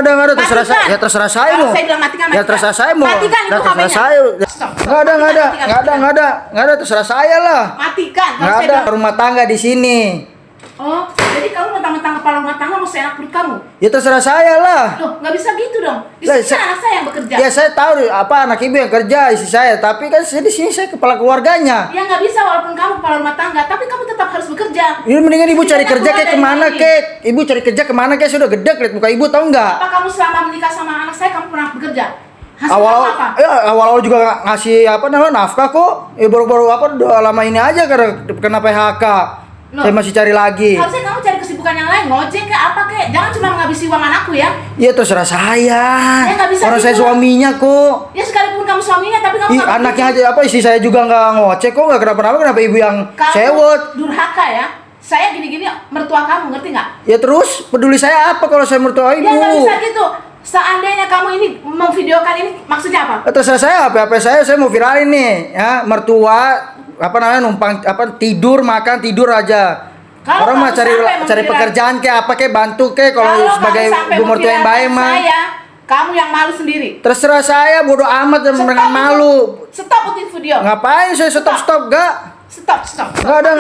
nggak ada, terserah saya. Ya terserah saya mau. Saya bilang matikan, Ya terserah saya mau. Matikan itu Terserah HP-nya. saya. Nggak ada, terserah saya lah. Matikan. Nggak ada rumah tangga di sini. Oh, jadi kamu mentang-mentang kepala rumah tangga mau seenak perut kamu? Ya terserah saya lah. Loh, nggak bisa gitu dong. Di Lah, sini kan anak saya yang bekerja. Ya saya tahu apa anak ibu yang kerja, istri saya. Tapi kan saya di sini saya kepala keluarganya. Ya nggak bisa walaupun kamu kepala rumah tangga, tapi kamu tetap harus bekerja. Ini mendingan ibu cari Tidak kerja keluar kayak dari kemana sini. kek? Ibu cari kerja kemana kek? Sudah gede lihat muka ibu tahu nggak? Apa kamu selama menikah sama anak saya kamu pernah bekerja? Hasil Awal kamu apa? ya awal juga ngasih apa namanya nafkah kok. Baru-baru apa udah lama ini aja karena kena PHK. Loh. Saya masih cari lagi. Harusnya kamu cari kesibukan yang lain, ngojek ke apa kek? Jangan cuma menghabisi uang anakku ya. Ya terserah saya. Ya, nggak bisa Orang gitu. saya suaminya kok. Ya sekalipun kamu suaminya, tapi kamu Ih, nggak anaknya bekerja. aja apa istri saya juga nggak ngocek kok nggak kenapa-napa kenapa ibu yang Kamu sewot? durhaka ya. Saya gini-gini mertua kamu, ngerti nggak? Ya terus peduli saya apa kalau saya mertua ibu? Ya nggak bisa gitu. Seandainya kamu ini memvideokan ini, maksudnya apa? Terserah saya HP saya mau viralin nih ya mertua apa namanya numpang apa tidur makan tidur aja. Kalau Orang mah kamu cari sampai cari memviral- pekerjaan kayak apa kayak bantu kayak kalau Kalau sebagai kamu sampai ibu mertua yang baik memviralkan mah. saya, kamu yang malu sendiri. Terserah saya bodoh amat dan Stop dengan itu. malu. Stop itu video. Ngapain saya stop gak? Stop.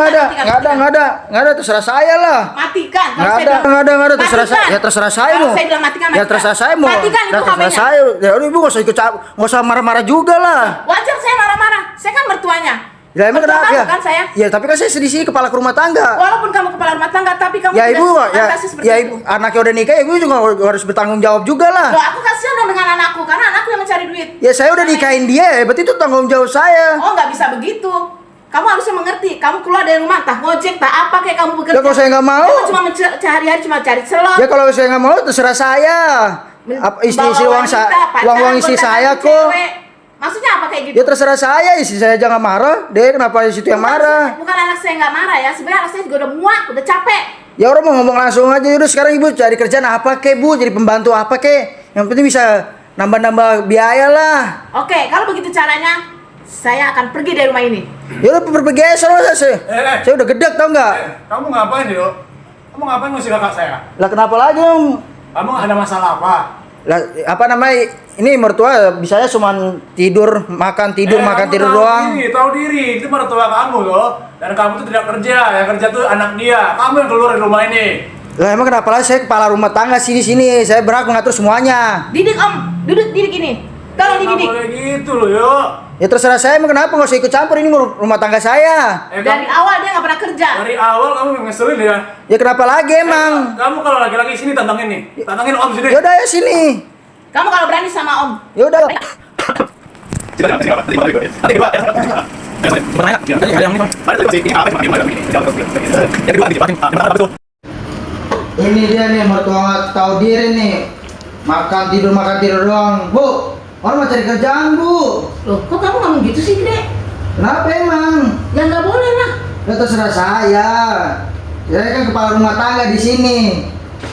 Nggak ada terserah saya lah. Matikan. Nggak ada terserah saya. Ya terserah saya Kalau mau. saya bilang matikan, Ya terserah saya mau. Matikan itu Ya terserah HP-nya. saya. Ya udah ibu nggak usah marah-marah juga lah. Wajar saya marah-marah. Saya kan mertuanya. Ya emang Mertua kenapa kamu ya? kan saya. Ya tapi kan saya di sini kepala rumah tangga. Walaupun kamu kepala rumah tangga, tapi kamu Ya tidak ibu ya atasi seperti ya itu. ibu, anaknya udah nikah ibu juga harus bertanggung jawab juga lah. Loh, aku kasihan dong dengan anakku karena anakku yang mencari duit. Ya saya udah nikahin dia, berarti itu tanggung jawab saya. Oh, nggak bisa begitu. Kamu harusnya mengerti. Kamu keluar dari rumah, entah ngojek, tak apa kayak kamu bekerja. Ya kalau saya nggak mau, Kamu cuma sehari-hari cuma cari celok. ya kalau saya nggak mau terserah saya. Istri bawa uang wanita, uang pacaran, istri gonta-ganti saya kok. cewek. Maksudnya apa kayak gitu? Ya terserah saya, istri saya jangan marah. Deh kenapa di situ yang marah? Bukan anak saya nggak marah ya. Sebenarnya anak saya juga udah muak, udah capek. Ya orang mau ngomong langsung aja. Udah sekarang ibu cari kerjaan apa kek bu? Jadi pembantu apa kek? Yang penting bisa nambah-nambah biaya lah. Oke, kalau begitu caranya, saya akan pergi dari rumah ini. Ya udah pergi aja soalnya saya. Saya udah gedek tau nggak? Kamu ngapain, Dio? Kamu ngapain ngusir kakak saya? Lah kenapa lagi om? Kamu ada masalah apa? Lah apa namanya? Ini mertua bisanya cuma tidur makan tidur kamu tidur tahu doang. Tahu diri, itu mertua kamu loh. Dan kamu tuh tidak kerja, yang kerja tuh anak dia. Kamu yang keluar dari rumah ini. Lah emang kenapa lagi saya kepala rumah tangga sini. Saya berhak mengatur semuanya. Didik om, didik ini. Tolong Nggak dididik. boleh gitu loh, yo. Ya terserah saya emang kenapa nggak usah ikut campur ini rumah tangga saya. Dari awal dia nggak pernah kerja. Dari awal kamu yang ngeselin ya. Ya kenapa lagi emang? Kamu kalau lagi-lagi sini tantangin nih. Tantangin om sini. Ya udah ya sini. Kamu kalau berani sama om. Ya udah. Ini dia nih mertua nggak tahu diri nih. Makan tidur doang. Bu, orang mau cari kerjaan bu. Loh, kok kamu ngomong gitu sih, Dek? Kenapa emang? Ya nggak boleh lah. Ya terserah saya. Saya kan kepala rumah tangga di sini.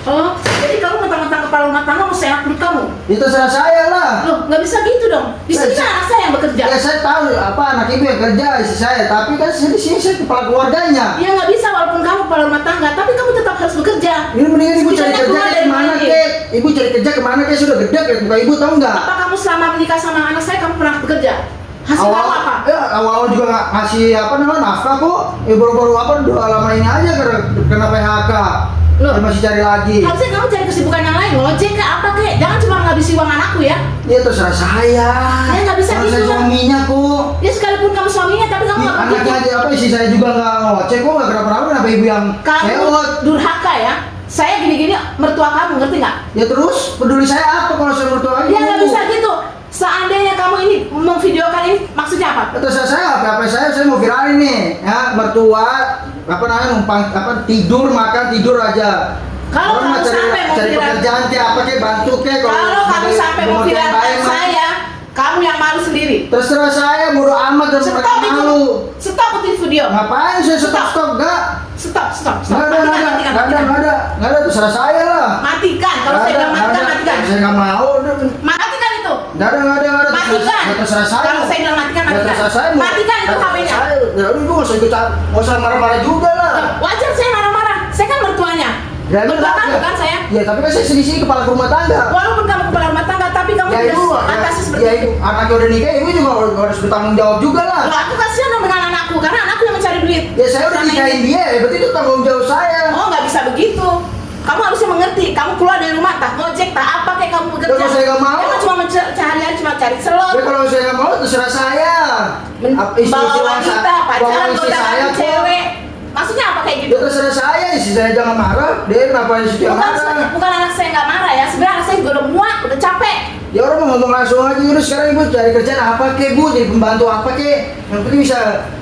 Oh, jadi kamu mentang-mentang kepala rumah tangga mau seenak perut kamu? Ya terserah saya lah. Loh, nggak bisa gitu dong. Di sini kan anak saya yang bekerja. Ya saya tahu apa anak ibu yang kerja istri saya, tapi kan saya di sini saya kepala keluarganya. Ya nggak bisa walaupun kamu kepala rumah tangga, tapi kamu tetap harus bekerja. Ini mendingan ibu cari Setidaknya kerja keluar kayak dari kemana rumah ini. kek? Ibu cari kerja kemana kek? Sudah gede lihat muka ibu tahu nggak? Apa kamu selama menikah sama anak saya kamu pernah bekerja? Hasil kamu apa? Ya awal juga nggak ngasih apa namanya nafkah kok. Baru-baru apa udah lama ini aja karena kena PHK. Loh. Saya masih cari lagi. Harusnya kamu cari kesibukan yang lain, ngojek ke apa kek? Jangan cuma ngabisi uang anakku ya. Ya terserah saya. Ya, nggak bisa Orang gitu saya lah. suaminya kok. Ya sekalipun kamu suaminya, tapi kamu nggak begitu. Anaknya aja apa istri saya juga nggak ngoceh kok nggak kenapa-napa kenapa ibu yang Kamu sewot? durhaka ya. Saya gini-gini mertua kamu, ngerti nggak? Ya terus peduli saya apa kalau saya mertua ibu? Ya nggak bisa gitu. Seandainya kamu ini memvideokan ini, maksudnya apa? Terserah saya HP saya mau viralin nih ya mertua apa namanya numpang apa tidur makan tidur aja. Kalau Orang mah kamu sampai mau cari viral- pekerjaan kayak apa kayak bantu kayak Kalau kamu sebagai sampai ibu mertua yang memviralkan baik mah. saya, kamu yang malu sendiri. Terserah saya bodo amat dan Stop mereka itu. malu. Stop itu video. Ngapain saya stop enggak? Stop. Nggak ada terserah saya lah. Matikan. Kalau saya bilang matikan, matikan. Saya nggak mau. Matikan itu. Nggak ada. Matikan. Terserah saya. Kalau saya bilang matikan, Ya, matikan. terserah saya. Matikan itu HP-nya. Ya udah ibu nggak usah marah-marah juga lah. Wajar saya marah-marah. Saya kan mertuanya. Ya, Mertua emang kamu ya. kan saya. Ya tapi kan saya di sini kepala rumah tangga. Walaupun ya ibu anaknya udah nikah, ibu juga harus bertanggung jawab juga lah. Loh, aku kasihan dong dengan anakku karena anakku yang mencari duit. Ya saya udah Selama nikahin ini. dia, ya berarti itu tanggung jawab saya. Oh, nggak bisa begitu. Kamu harusnya mengerti. Kamu keluar dari rumah, tak ngojek, tak apa kayak kamu bekerja. Kalau saya nggak mau. Jangan cuma mencari, cuma cari selop. Ya kalau saya nggak mau terserah saya. Bawa wanita, pacaran, godaan cewek. Maksudnya apa kayak gitu? Ya terserah saya, istri saya jangan marah. Dia kenapa istri yang marah? Bukan anak saya nggak marah ya. Sebenarnya anak saya juga udah muak, udah capek. Ya orang mau ngomong langsung aja dulu, sekarang ibu cari kerjaan apa kek bu, jadi pembantu apa kek, yang penting bisa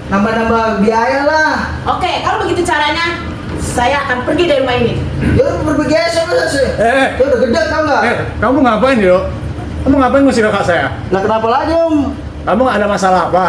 nambah-nambah biaya lah. Oke, kalau begitu caranya, saya akan pergi dari rumah ini. Ya udah berbagai masa sih. Ya udah gede tau nggak? Kamu ngapain yuk? Kamu ngapain ngusir kakak saya? Lah kenapa lagi om? Kamu nggak ada masalah apa?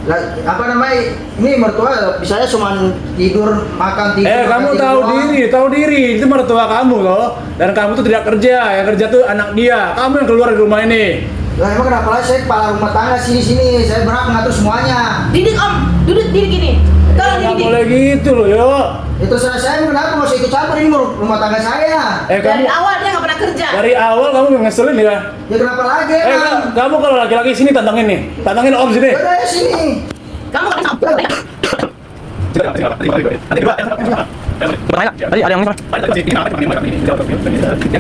Lah apa namanya? Ini mertua bisanya cuma tidur, makan tidur. makan, Kamu tidur doang. tahu diri, itu mertua kamu loh. Dan kamu tuh tidak kerja, yang kerja tuh anak dia. Kamu yang keluar dari rumah ini. Lah emang kenapa lagi saya kepala rumah tangga sini, saya berhak mengatur semuanya. Didik om, duduk diri gini. Tolong Nggak didik. boleh gitu loh, yuk. Itu terserah saya, emang kenapa nggak usah ikut campur ini rumah tangga saya? Dari Kamu awal dia nggak pernah kerja. dari awal kamu ngeselin ya. Ya kenapa lagi emang? Kamu kalau laki-laki sini tantangin nih, tantangin om sini. Ya udah ya sini. Kamu nggak bisa. Tadi ada yang ini.